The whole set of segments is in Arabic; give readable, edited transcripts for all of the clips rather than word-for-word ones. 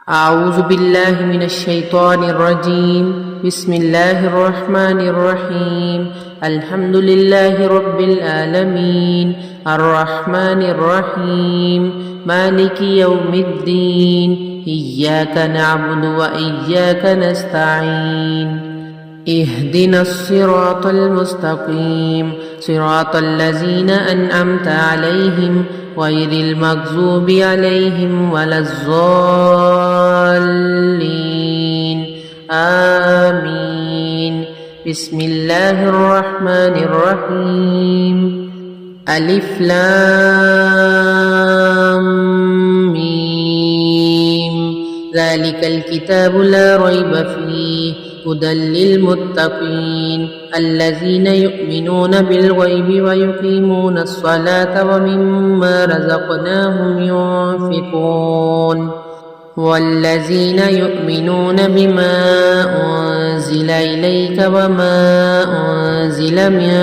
أعوذ بالله من الشيطان الرجيم. بسم الله الرحمن الرحيم. الحمد لله رب العالمين الرحمن الرحيم مالك يوم الدين إياك نعبد وإياك نستعين اهدنا الصراط المستقيم صراط الذين أنعمت عليهم غير المغضوب عليهم ولا الضالين آمين. بسم الله الرحمن الرحيم. ألف لام ميم ذلك الكتاب لا ريب فيه هدى للمتقين الذين يؤمنون بالغيب ويقيمون الصلاة ومما رزقناهم ينفقون والذين يؤمنون بما أنزل إليك وما أنزل من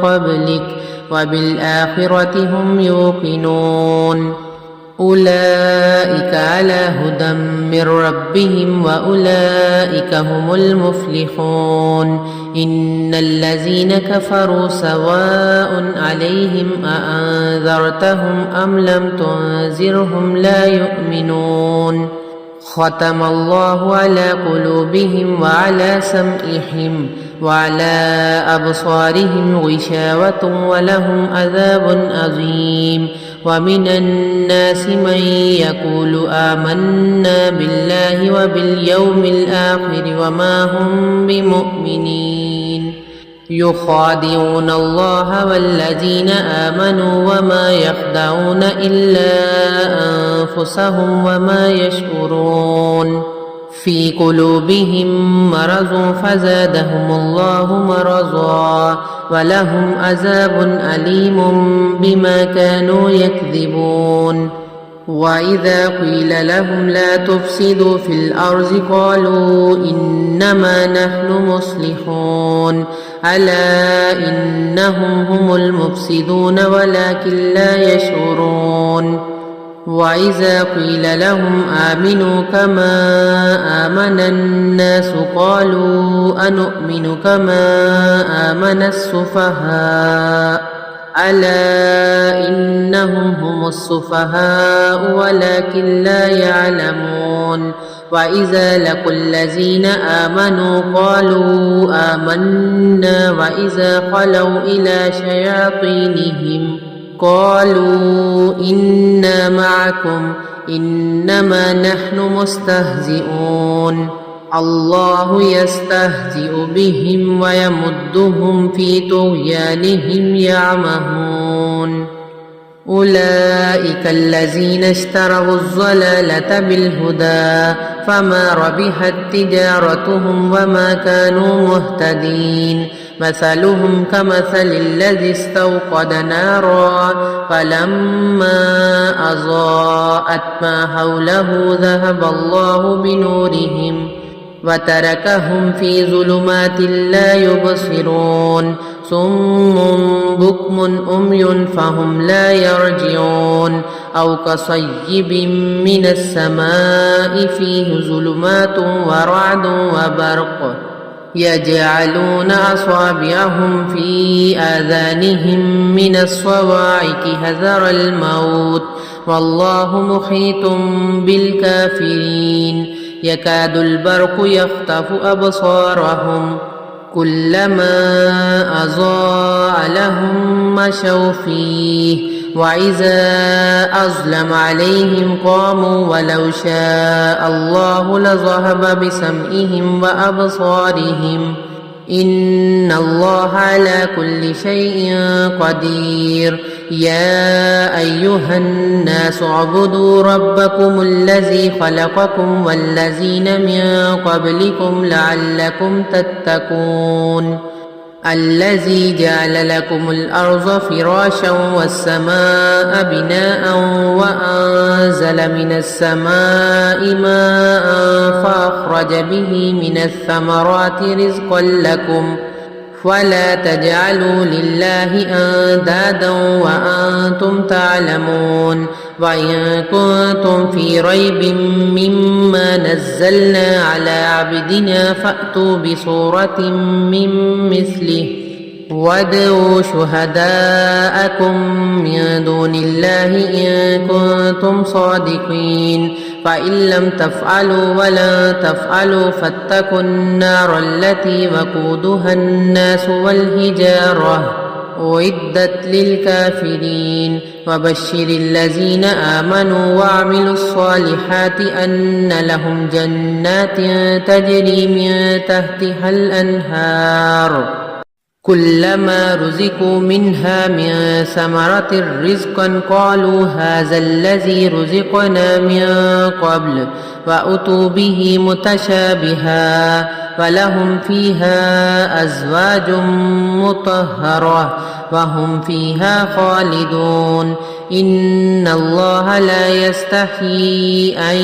قبلك وبالآخرة هم يوقنون أولئك على هدى من ربهم وأولئك هم المفلحون. إن الذين كفروا سواء عليهم أأنذرتهم أم لم تنذرهم لا يؤمنون. ختم الله على قلوبهم وعلى سمعهم وعلى أبصارهم غشاوة ولهم عذاب عظيم. ومن الناس من يقول آمنا بالله وباليوم الآخر وما هم بمؤمنين يخادعون الله والذين آمنوا وما يخدعون إلا أنفسهم وما يشعرون. في قلوبهم مرض فزادهم الله مرضا ولهم عذاب أليم بما كانوا يكذبون. وإذا قيل لهم لا تفسدوا في الأرض قالوا إنما نحن مصلحون ألا إنهم هم المفسدون ولكن لا يشعرون. وإذا قيل لهم آمنوا كما آمن الناس قالوا أنؤمن كما آمن السفهاء ألا إنهم هم السفهاء ولكن لا يعلمون. وإذا لقوا الذين آمنوا قالوا آمنا وإذا خلوا إلى شياطينهم قالوا إنا معكم إنما نحن مستهزئون. الله يستهزئ بهم ويمدهم في طغيانهم يعمهون. أولئك الذين اشتروا الضلالة بالهدى فما ربحت تجارتهم وما كانوا مهتدين. مثلهم كمثل الذي استوقد نارا فلما أضاءت ما حوله ذهب الله بنورهم وتركهم في ظلمات لا يبصرون. صم بكم أمي فهم لا يرجعون. أو كصيب من السماء فيه ظلمات ورعد وبرق يجعلون أصابعهم في آذانهم من الصواعق حذر الموت والله محيط بالكافرين. يكاد البرق يخطف أبصارهم كلما أضاء لهم مشوا فيه وإذا أظلم عليهم قاموا ولو شاء الله لذهب بسمعهم وأبصارهم إن الله على كل شيء قدير. يا أيها الناس اعبدوا ربكم الذي خلقكم والذين من قبلكم لعلكم تتقون. الذي جعل لكم الأرض فراشا والسماء بناء وأنزل من السماء ماء فأخرج به من الثمرات رزقا لكم ولا تجعلوا لله أندادا وأنتم تعلمون وإن كنتم في ريب مما نزلنا على عبدنا فأتوا بسورة من مثله وادعوا شهداءكم من دون الله إن كنتم صادقين فإن لم تفعلوا ولن تفعلوا فاتقوا النار التي وقودها الناس والحجارة أعدت للكافرين وبشر الذين آمنوا وعملوا الصالحات أن لهم جنات تجري من تحتها الأنهار كلما رزقوا منها من ثمرة رزقا قالوا هذا الذي رزقنا من قبل وأتوا به متشابها ولهم فيها أزواج مطهرة وهم فيها خالدون إن الله لا يستحيي أن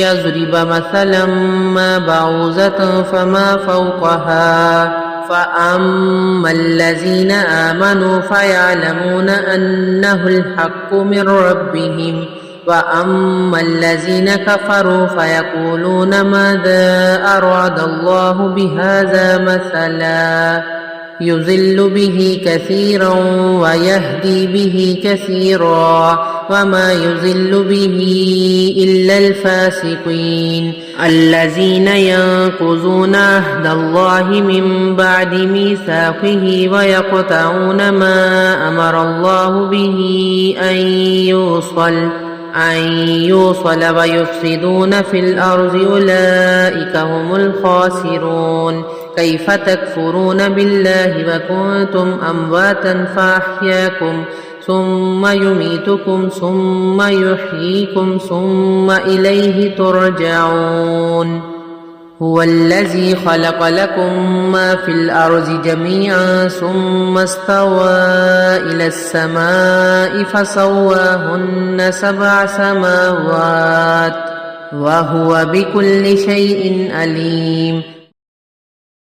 يضرب مثلا ما بعوضة فما فوقها فأما الذين آمنوا فيعلمون أنه الحق من ربهم وأما الذين كفروا فيقولون ماذا أراد الله بهذا مثلا يضل به كثيرا ويهدي به كثيرا وما يضل به إلا الفاسقين الذين ينقضون عهد الله من بعد ميثاقه ويقطعون ما أمر الله به أن يوصل ويفسدون في الأرض أولئك هم الخاسرون كيف تكفرون بالله وكنتم أمواتا فأحياكم ثم يميتكم ثم يحييكم ثم إليه ترجعون هو الذي خلق لكم ما في الأرض جميعا ثم استوى إلى السماء فسواهن 7 سماوات وهو بكل شيء عليم